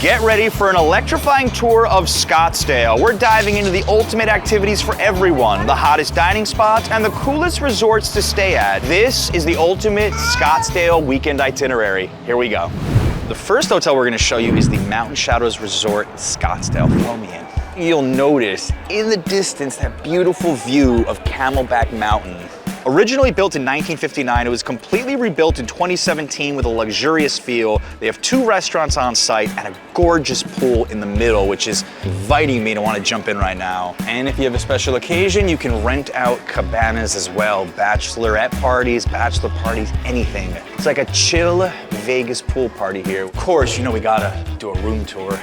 Get ready for an electrifying tour of Scottsdale. We're diving into the ultimate activities for everyone, the hottest dining spots, and the coolest resorts to stay at. This is the ultimate Scottsdale weekend itinerary. Here we go. The first hotel we're gonna show you is the Mountain Shadows Resort in Scottsdale. Follow me in. You'll notice in the distance that beautiful view of Camelback Mountain. Originally built in 1959, it was completely rebuilt in 2017 with a luxurious feel. They have 2 restaurants on site and a gorgeous pool in the middle, which is inviting me to want to jump in right now. And if you have a special occasion, you can rent out cabanas as well. Bachelorette parties, bachelor parties, anything. It's like a chill Vegas pool party here. Of course, you know we gotta do a room tour.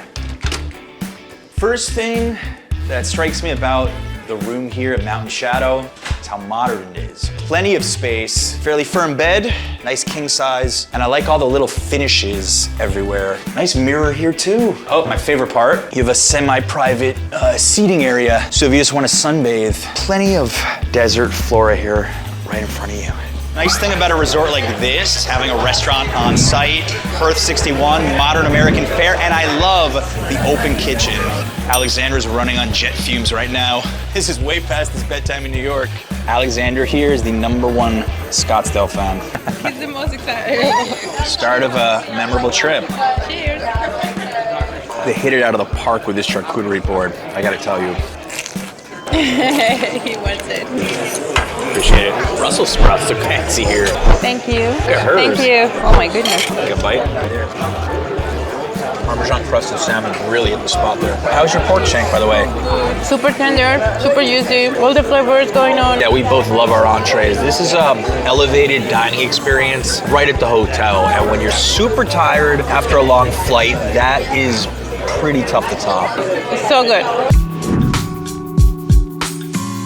First thing that strikes me about the room here at Mountain Shadow, it's how modern it is. Plenty of space, fairly firm bed, nice king size, and I like all the little finishes everywhere. Nice mirror here too. Oh, my favorite part, you have a semi-private seating area, so if you just want to sunbathe, plenty of desert flora here right in front of you. Nice thing about a resort like this, having a restaurant on site, Hearth 61, modern American fare, and I love the open kitchen. Alexander's running on jet fumes right now. This is way past his bedtime in New York. Alexander here is the #1 Scottsdale fan. He's the most excited. Start of a memorable trip. Cheers. They hit it out of the park with this charcuterie board, I gotta tell you. He wants it. Appreciate it. Brussels sprouts are fancy here. Thank you. Hers. Thank you. Oh my goodness. Take a bite. Parmesan crusted salmon really hit the spot there. How's your pork shank, by the way? Super tender, super juicy, all the flavors going on. Yeah, we both love our entrees. This is an elevated dining experience right at the hotel. And when you're super tired after a long flight, that is pretty tough to top. It's so good.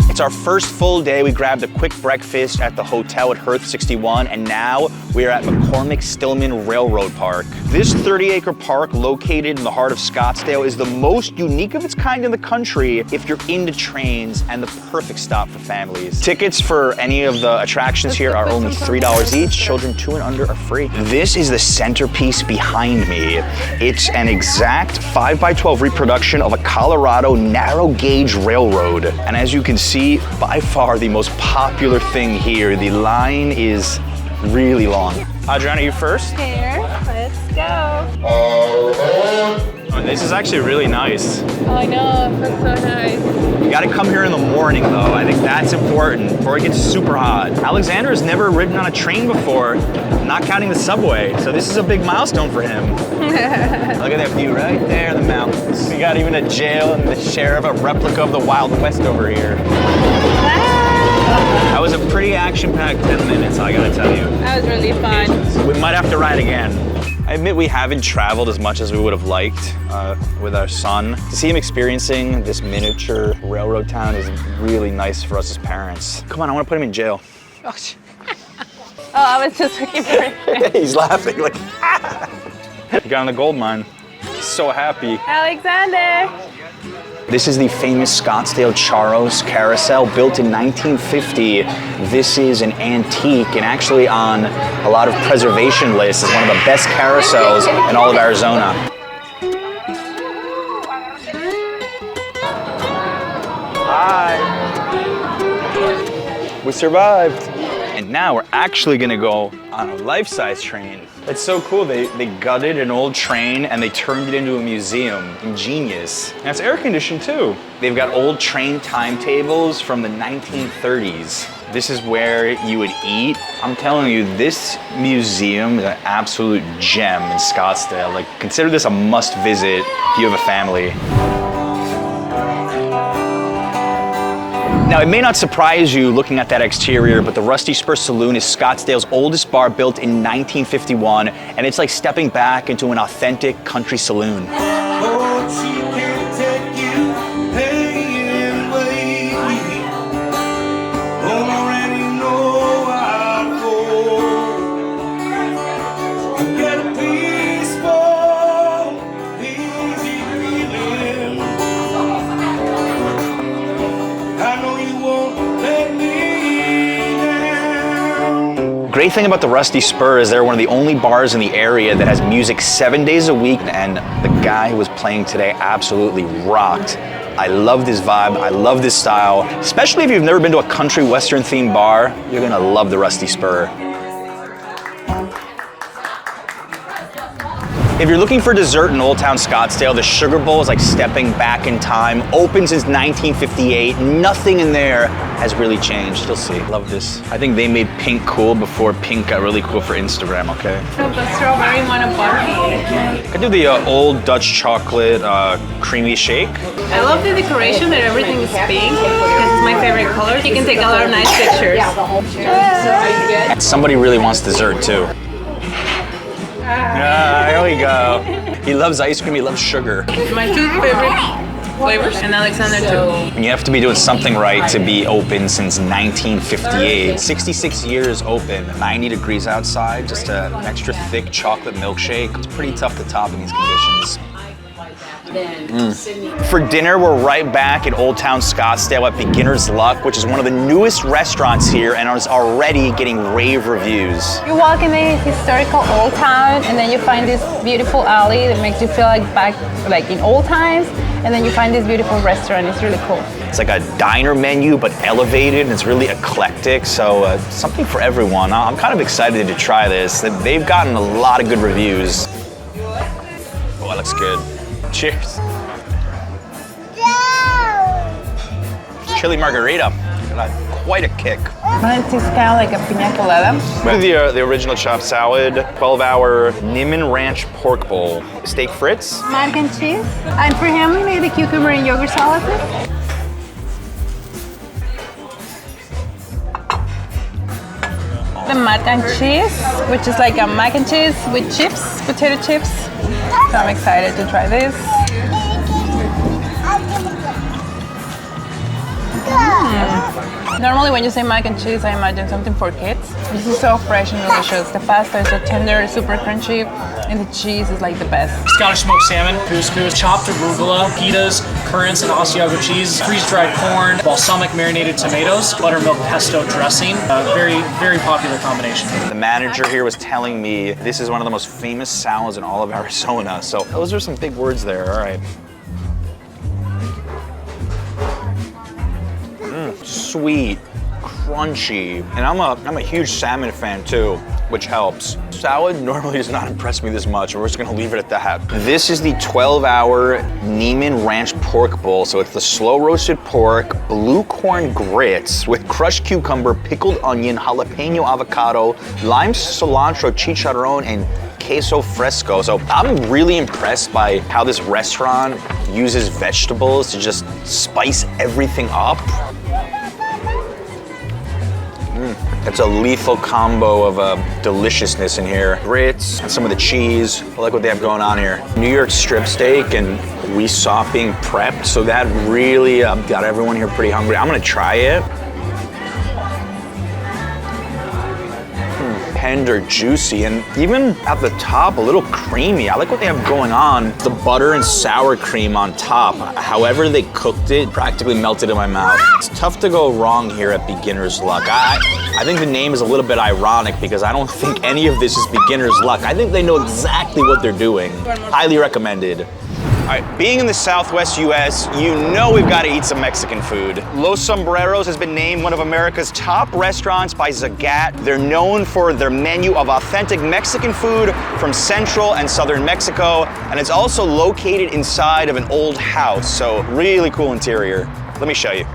It's our first full day. We grabbed a quick breakfast at the hotel at Hearth 61, and now we are at McCormick-Stillman Railroad Park. This 30-acre park located in the heart of Scottsdale is the most unique of its kind in the country if you're into trains, and the perfect stop for families. Tickets for any of the attractions here are only $3 each. Children 2 and under are free. This is the centerpiece behind me. It's an exact 5x12 reproduction of a Colorado narrow gauge railroad. And as you can see, by far the most popular thing here. The line is really long. Adriana, you first? Here, let's go. Oh, this is actually really nice. Oh, I know, that's so nice. You gotta come here in the morning though. I think that's important before it gets super hot. Alexander has never ridden on a train before, not counting the subway. So this is a big milestone for him. Look at that view right there in the mountains. We got even a jail and the sheriff, a replica of the Wild West over here. That was a pretty action-packed 10 minutes, I gotta tell you. That was really fun. We might have to ride again. I admit we haven't traveled as much as we would have liked with our son. To see him experiencing this miniature railroad town is really nice for us as parents. Come on, I want to put him in jail. Oh, I was just looking for it. He's laughing like, ah! He got on the gold mine. He's so happy. Alexander. This is the famous Scottsdale Charros Carousel, built in 1950. This is an antique and actually on a lot of preservation lists as one of the best carousels in all of Arizona. Hi. We survived. And now we're actually gonna go on a life-size train. It's so cool, they gutted an old train and they turned it into a museum. Ingenious. And it's air-conditioned too. They've got old train timetables from the 1930s. This is where you would eat. I'm telling you, this museum is an absolute gem in Scottsdale. Like, consider this a must visit if you have a family. Now, it may not surprise you looking at that exterior, but the Rusty Spur Saloon is Scottsdale's oldest bar, built in 1951, and it's like stepping back into an authentic country saloon. great thing about the Rusty Spur is they're one of the only bars in the area that has music 7 days a week, and the guy who was playing today absolutely rocked. I love this vibe, I love this style, especially if you've never been to a country western themed bar, you're gonna love the Rusty Spur. If you're looking for dessert in Old Town Scottsdale, the Sugar Bowl is like stepping back in time. Open since 1958. Nothing in there has really changed. You'll see. Love this. I think they made pink cool before pink got really cool for Instagram, okay? The strawberry one above me. I do the old Dutch chocolate creamy shake. I love the decoration that everything is pink because it's my favorite color. You can take a lot of nice pictures. Somebody really wants dessert too. There we go. He loves ice cream, he loves sugar. My two favorite flavors, and Alexander too. And you have to be doing something right to be open since 1958. 66 years open, 90 degrees outside, just an extra thick chocolate milkshake. It's pretty tough to top in these conditions. For dinner, we're right back at Old Town Scottsdale at Beginner's Luck, which is one of the newest restaurants here and is already getting rave reviews. You walk in the historical Old Town, and then you find this beautiful alley that makes you feel like back like in old times, and then you find this beautiful restaurant. It's really cool. It's like a diner menu, but elevated, and it's really eclectic, so something for everyone. I'm kind of excited to try this. They've gotten a lot of good reviews. Oh, that looks good. Cheers. Chili margarita. Got quite a kick. Mine tastes kind of like a piña colada. With the original chopped salad, 12-hour Niman Ranch pork bowl, steak frites. Mac and cheese. And for him, we made the cucumber and yogurt salad. The mac and cheese, which is like a mac and cheese with chips, potato chips. So I'm excited to try this. Normally when you say mac and cheese, I imagine something for kids. This is so fresh and delicious. The pasta is so tender, super crunchy, and the cheese is like the best. Scottish smoked salmon, couscous, chopped arugula, pitas, currants, and Asiago cheese, freeze-dried corn, balsamic marinated tomatoes, buttermilk pesto dressing. Very, very popular combination. The manager here was telling me this is one of the most famous salads in all of Arizona. So those are some big words there, all right. Sweet, crunchy, and I'm a huge salmon fan too, which helps. Salad normally does not impress me this much, and we're just gonna leave it at that. This is the 12-hour Niman Ranch pork bowl. So it's the slow roasted pork, blue corn grits with crushed cucumber, pickled onion, jalapeno avocado, lime cilantro chicharron, and queso fresco. So I'm really impressed by how this restaurant uses vegetables to just spice everything up. It's a lethal combo of deliciousness in here. Grits and some of the cheese. I like what they have going on here. New York strip steak, and we saw it being prepped, so that really got everyone here pretty hungry. I'm gonna try it. Tender, juicy, and even at the top, a little creamy. I like what they have going on. The butter and sour cream on top. However they cooked it, practically melted in my mouth. It's tough to go wrong here at Beginner's Luck. I think the name is a little bit ironic because I don't think any of this is Beginner's Luck. I think they know exactly what they're doing. Highly recommended. All right, being in the Southwest US, you know we've got to eat some Mexican food. Los Sombreros has been named one of America's top restaurants by Zagat. They're known for their menu of authentic Mexican food from Central and Southern Mexico, and it's also located inside of an old house, so really cool interior. Let me show you.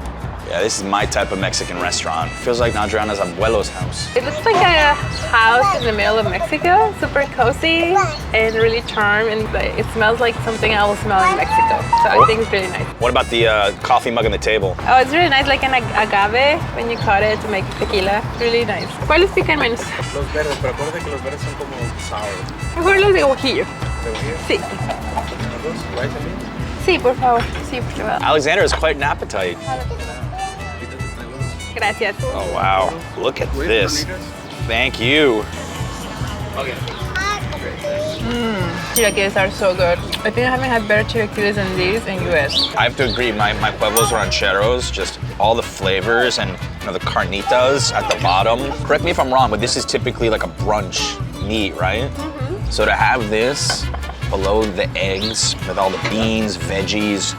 Yeah, this is my type of Mexican restaurant. Feels like Adriana's abuelo's house. It looks like a house in the middle of Mexico, super cozy and really charming, and it smells like something I will smell in Mexico. So I think it's really nice. What about the coffee mug on the table? Oh, it's really nice, like an agave when you cut it to make tequila. Really nice. ¿Cuáles pican menos? Los verdes, pero acuérdate que los verdes son como sour. Mejor los de guajillo. ¿De guajillo? Sí. ¿Los rice and beans? Sí, por favor. Sí, por favor. Alexander has quite an appetite. Gracias. Oh, wow. Look at this. Thank you. Okay. Chilaquiles are so good. I think I haven't had better chilaquiles than these in US. I have to agree, my pueblos rancheros, just all the flavors and the carnitas at the bottom. Correct me if I'm wrong, but this is typically like a brunch meat, right? Mm-hmm. So to have this below the eggs with all the beans, veggies.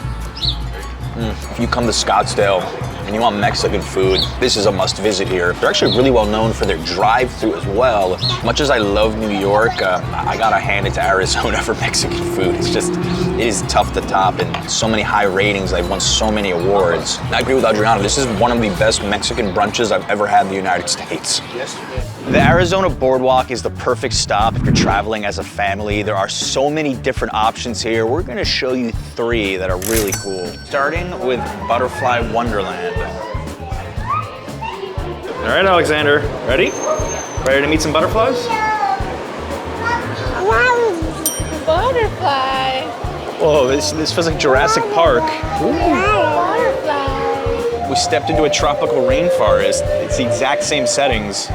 If you come to Scottsdale and you want Mexican food, this is a must visit here. They're actually really well known for their drive-thru as well. Much as I love New York, I gotta hand it to Arizona for Mexican food. It is tough to top, and so many high ratings. They've won so many awards. And I agree with Adriana, this is one of the best Mexican brunches I've ever had in the United States. The Arizona Boardwalk is the perfect stop if you're traveling as a family. There are so many different options here. We're gonna show you 3 that are really cool. Starting with Butterfly Wonderland. All right, Alexander, ready? Ready to meet some butterflies? Butterfly. Whoa, this feels like Jurassic Park. Butterfly. We stepped into a tropical rainforest. It's the exact same settings.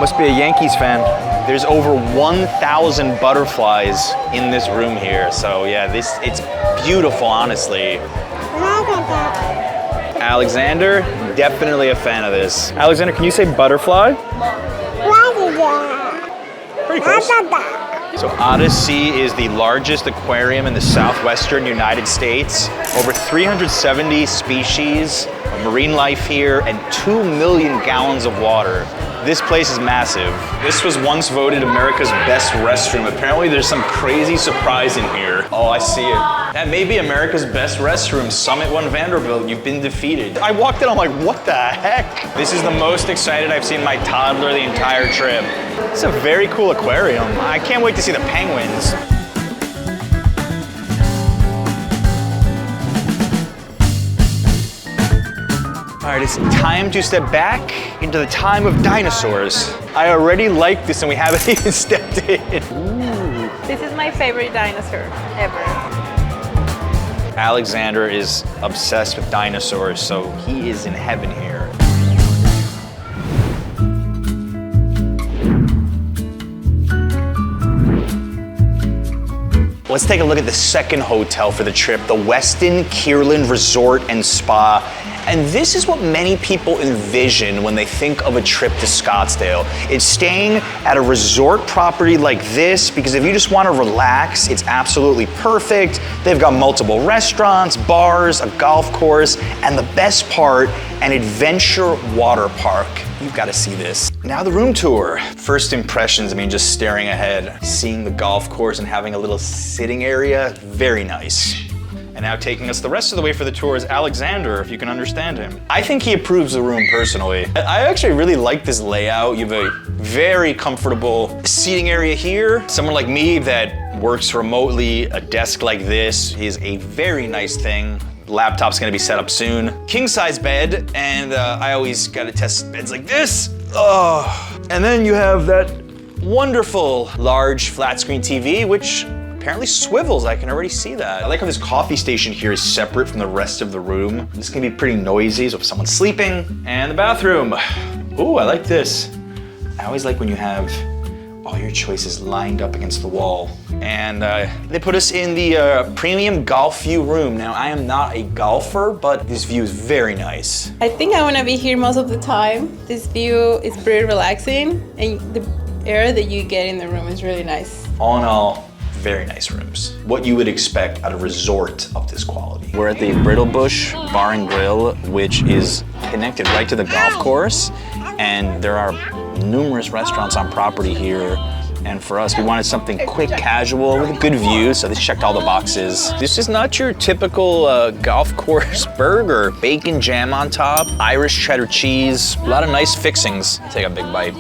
Must be a Yankees fan. There's over 1,000 butterflies in this room here. So yeah, it's beautiful, honestly. Alexander, definitely a fan of this. Alexander, can you say butterfly? Pretty close. So OdySea is the largest aquarium in the southwestern United States. Over 370 species of marine life here and 2 million gallons of water. This place is massive. This was once voted America's best restroom. Apparently there's some crazy surprise in here. Oh, I see it. That may be America's best restroom. Summit 1 Vanderbilt, you've been defeated. I walked in, I'm like, what the heck? This is the most excited I've seen my toddler the entire trip. It's a very cool aquarium. I can't wait to see the penguins. All right, it's time to step back into the time of dinosaurs. I already like this and we haven't even stepped in. Ooh. This is my favorite dinosaur ever. Alexander is obsessed with dinosaurs, so he is in heaven here. Let's take a look at the second hotel for the trip, the Westin Kierland Resort and Spa. And this is what many people envision when they think of a trip to Scottsdale. It's staying at a resort property like this, because if you just want to relax, it's absolutely perfect. They've got multiple restaurants, bars, a golf course, and the best part, an adventure water park. You've got to see this. Now the room tour. First impressions, I mean, just staring ahead, seeing the golf course and having a little sitting area, very nice. And now taking us the rest of the way for the tour is Alexander, if you can understand him. I think he approves the room personally. I actually really like this layout. You have a very comfortable seating area here. Someone like me that works remotely, a desk like this is a very nice thing. Laptop's gonna be set up soon. King size bed, and I always gotta test beds like this. Oh. And then you have that wonderful large flat screen TV, which apparently swivels. I can already see that. I like how this coffee station here is separate from the rest of the room. This can be pretty noisy, so if someone's sleeping. And the bathroom. Ooh, I like this. I always like when you have all your choices lined up against the wall. And they put us in the premium golf view room. Now, I am not a golfer, but this view is very nice. I think I want to be here most of the time. This view is pretty relaxing, and the air that you get in the room is really nice. All in all, very nice rooms. What you would expect at a resort of this quality. We're at the Brittlebush Bar and Grill, which is connected right to the golf course. And there are numerous restaurants on property here. And for us, we wanted something quick, casual, with a good view, so this checked all the boxes. This is not your typical golf course burger. Bacon jam on top, Irish cheddar cheese, a lot of nice fixings. Take a big bite.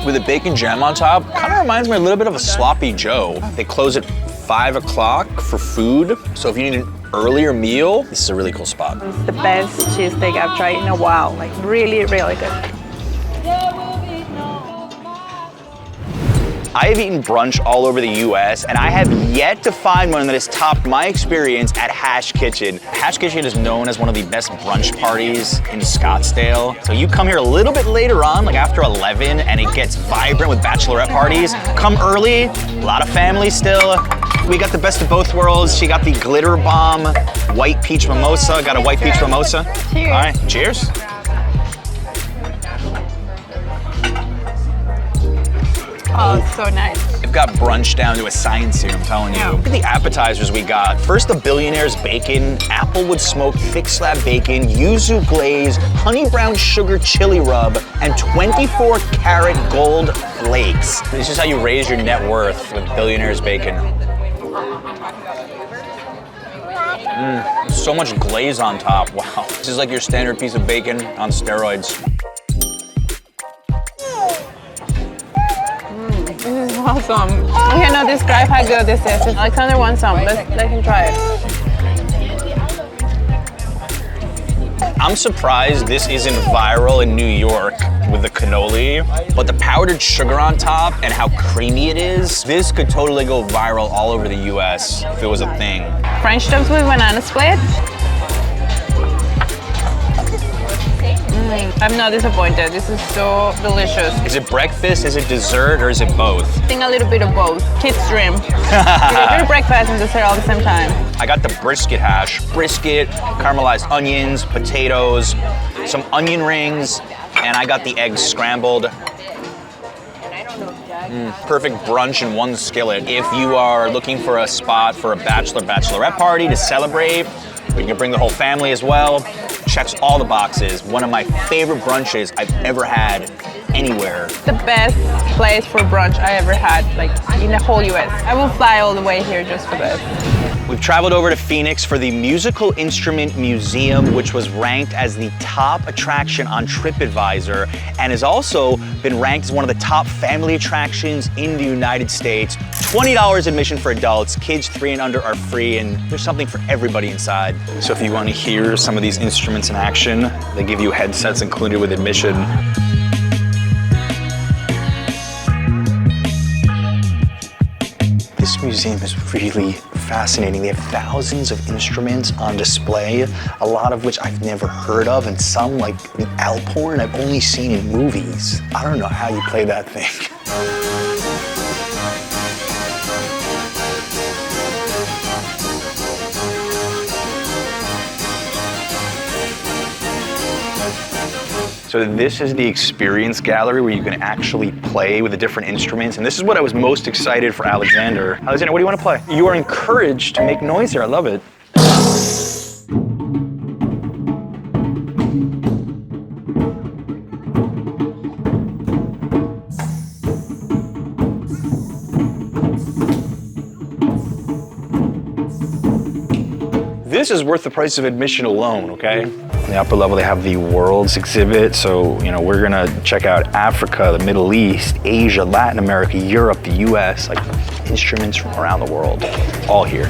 With a bacon jam on top, kind of reminds me a little bit of a Sloppy Joe. They close at 5 o'clock for food, so if you need an earlier meal, this is a really cool spot. It's the best cheesesteak I've tried in a while, like really, really good. I have eaten brunch all over the US, and I have yet to find one that has topped my experience at Hash Kitchen. Hash Kitchen is known as one of the best brunch parties in Scottsdale. So you come here a little bit later on, like after 11, and it gets vibrant with bachelorette parties. Come early, a lot of family still. We got the best of both worlds. She got the glitter bomb white peach mimosa. Got a white peach mimosa. Cheers. All right, cheers. Oh, it's so nice. We've got brunch down to a science here, I'm telling you. Look at the appetizers we got. First, the Billionaire's bacon, applewood smoked thick slab bacon, yuzu glaze, honey brown sugar chili rub, and 24 karat gold flakes. This is how you raise your net worth with Billionaire's bacon. So much glaze on top, wow. This is like your standard piece of bacon on steroids. This is awesome. I cannot describe how good this is. Alexander wants some. Let him try it. I'm surprised this isn't viral in New York with the cannoli, but the powdered sugar on top and how creamy it is, this could totally go viral all over the US if it was a thing. French toast with banana split. I'm not disappointed. This is so delicious. Is it breakfast, is it dessert, or is it both? I think a little bit of both. Kids dream. You can do breakfast and dessert all at the same time. I got the brisket hash. Brisket, caramelized onions, potatoes, some onion rings, and I got the eggs scrambled. Perfect brunch in one skillet. If you are looking for a spot for a bachelorette party to celebrate, or you can bring the whole family as well, checks all the boxes. One of my favorite brunches I've ever had anywhere. The best place for brunch I ever had, like in the whole US. I will fly all the way here just for this. We've traveled over to Phoenix for the Musical Instrument Museum, which was ranked as the top attraction on TripAdvisor and has also been ranked as one of the top family attractions in the United States. $20 admission for adults, kids 3 and under are free, and there's something for everybody inside. So if you want to hear some of these instruments in action, they give you headsets included with admission. This museum is really fascinating. They have thousands of instruments on display, a lot of which I've never heard of, and some, like the Alphorn, I've only seen in movies. I don't know how you play that thing. So this is the experience gallery where you can actually play with the different instruments. And this is what I was most excited for Alexander. Alexander, what do you want to play? You are encouraged to make noise here. I love it. This is worth the price of admission alone, okay? On the upper level, they have the world's exhibit. So, you know, we're gonna check out Africa, the Middle East, Asia, Latin America, Europe, the US, like instruments from around the world, all here.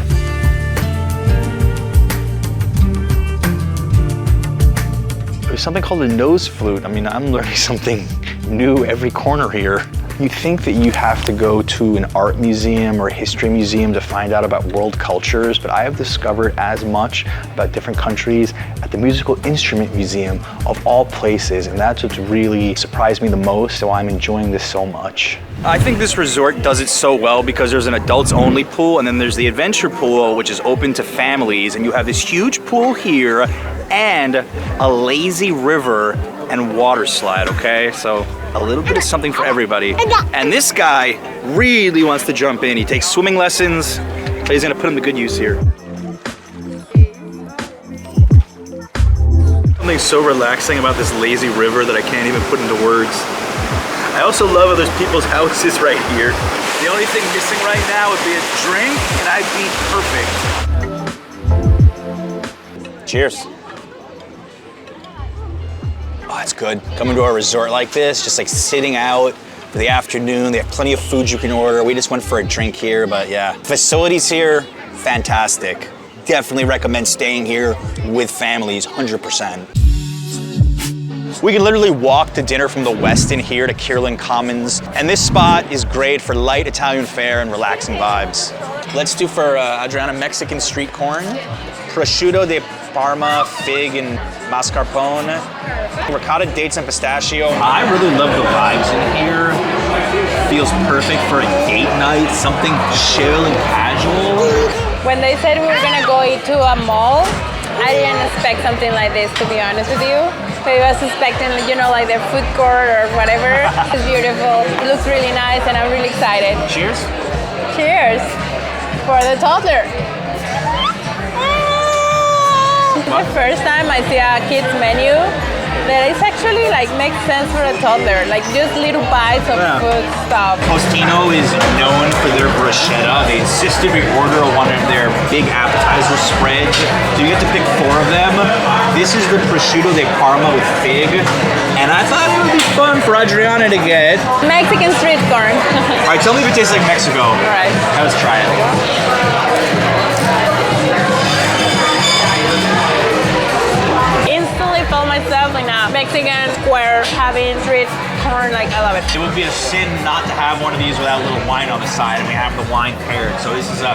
There's something called a nose flute. I mean, I'm learning something new every corner here. You think that you have to go to an art museum or a history museum to find out about world cultures, but I have discovered as much about different countries at the Musical Instrument Museum of all places, and that's what's really surprised me the most, so I'm enjoying this so much. I think this resort does it so well because there's an adults only pool, and then there's the adventure pool, which is open to families, and you have this huge pool here and a lazy river and water slide, okay? So a little bit of something for everybody. And this guy really wants to jump in. He takes swimming lessons, but he's gonna put him to good use here. Something so relaxing about this lazy river that I can't even put into words. I also love how there's people's houses right here. The only thing missing right now would be a drink, and I'd be perfect. Cheers. Oh, it's good. Coming to a resort like this, just like sitting out for the afternoon. They have plenty of food you can order. We just went for a drink here, but yeah. Facilities here, fantastic. Definitely recommend staying here with families, 100%. We can literally walk to dinner from the Westin here to Kierland Commons, and this spot is great for light Italian fare and relaxing vibes. Let's do for Adriana Mexican street corn, prosciutto de Parma, fig and mascarpone, ricotta dates and pistachio. I really love the vibes in here. Feels perfect for a date night, something chill and casual. When they said we were gonna go to a mall, I didn't expect something like this, to be honest with you. I was expecting, you know, like their food court or whatever. It's beautiful. It looks really nice, and I'm really excited. Cheers. Cheers for the toddler. The first time I see a kids menu that is actually like makes sense for a toddler, like just little bites of food stuff. Postino is known for their bruschetta. They insisted we order one of their big appetizer spreads. So you get to pick 4 of them. This is the prosciutto de Parma with fig. And I thought it would be fun for Adriana to get. Mexican street corn. All right, tell me if it tastes like Mexico. All right. Let's try it. Instantly felt myself in a Mexican square having street corn, like I love it. It would be a sin not to have one of these without a little wine on the side, and we have the wine paired. So this is a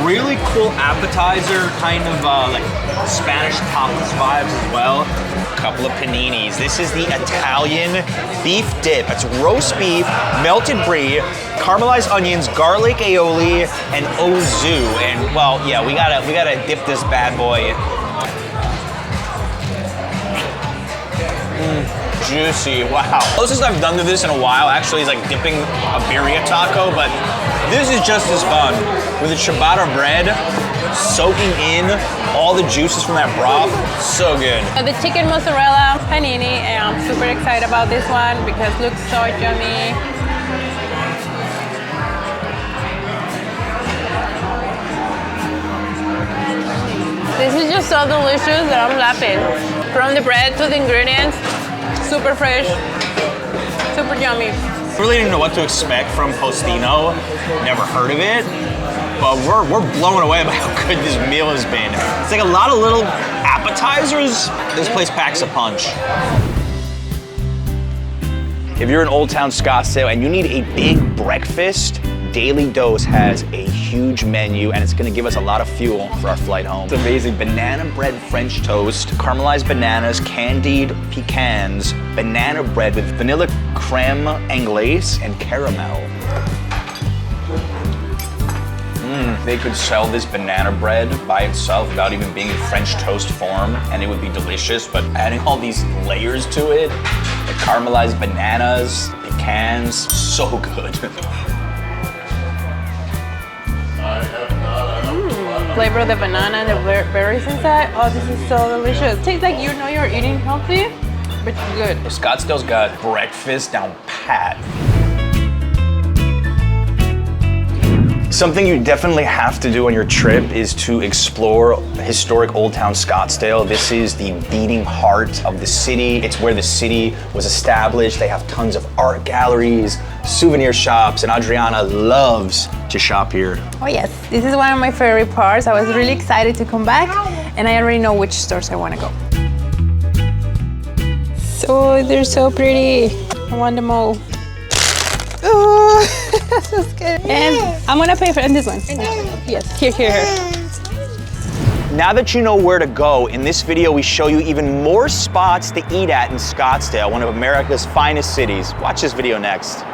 really cool appetizer, kind of like Spanish tapas vibes as well. A couple of paninis. This is the Italian beef dip. It's roast beef, melted brie, caramelized onions, garlic aioli, and ozu. And well, yeah, we gotta dip this bad boy. Juicy, wow. Closest I've done to this in a while actually is like dipping a birria taco, but this is just as fun. With the ciabatta bread, soaking in all the juices from that broth, so good. The chicken mozzarella panini, and I'm super excited about this one because it looks so yummy. This is just so delicious that I'm laughing. From the bread to the ingredients, super fresh, super yummy. Really didn't know what to expect from Postino. Never heard of it, but we're blown away by how good this meal has been. It's like a lot of little appetizers. This place packs a punch. If you're in Old Town Scottsdale and you need a big breakfast, Daily Dose has a huge menu, and it's gonna give us a lot of fuel for our flight home. It's amazing. Banana bread French toast, caramelized bananas, candied pecans, banana bread with vanilla creme anglaise and caramel. They could sell this banana bread by itself without even being in French toast form, and it would be delicious, but adding all these layers to it, the caramelized bananas, pecans, so good. Flavor of the banana and the berries inside. Oh, this is so delicious. Tastes like you know you're eating healthy, but good. Scottsdale's got breakfast down pat. Something you definitely have to do on your trip is to explore historic Old Town Scottsdale. This is the beating heart of the city. It's where the city was established. They have tons of art galleries, souvenir shops, and Adriana loves to shop here. Oh yes, this is one of my favorite parts. I was really excited to come back, and I already know which stores I want to go. So they're so pretty. I want them all. Oh, that's so scary. And I'm gonna pay for this one. Yes, here. Now that you know where to go, in this video we show you even more spots to eat at in Scottsdale, one of America's finest cities. Watch this video next.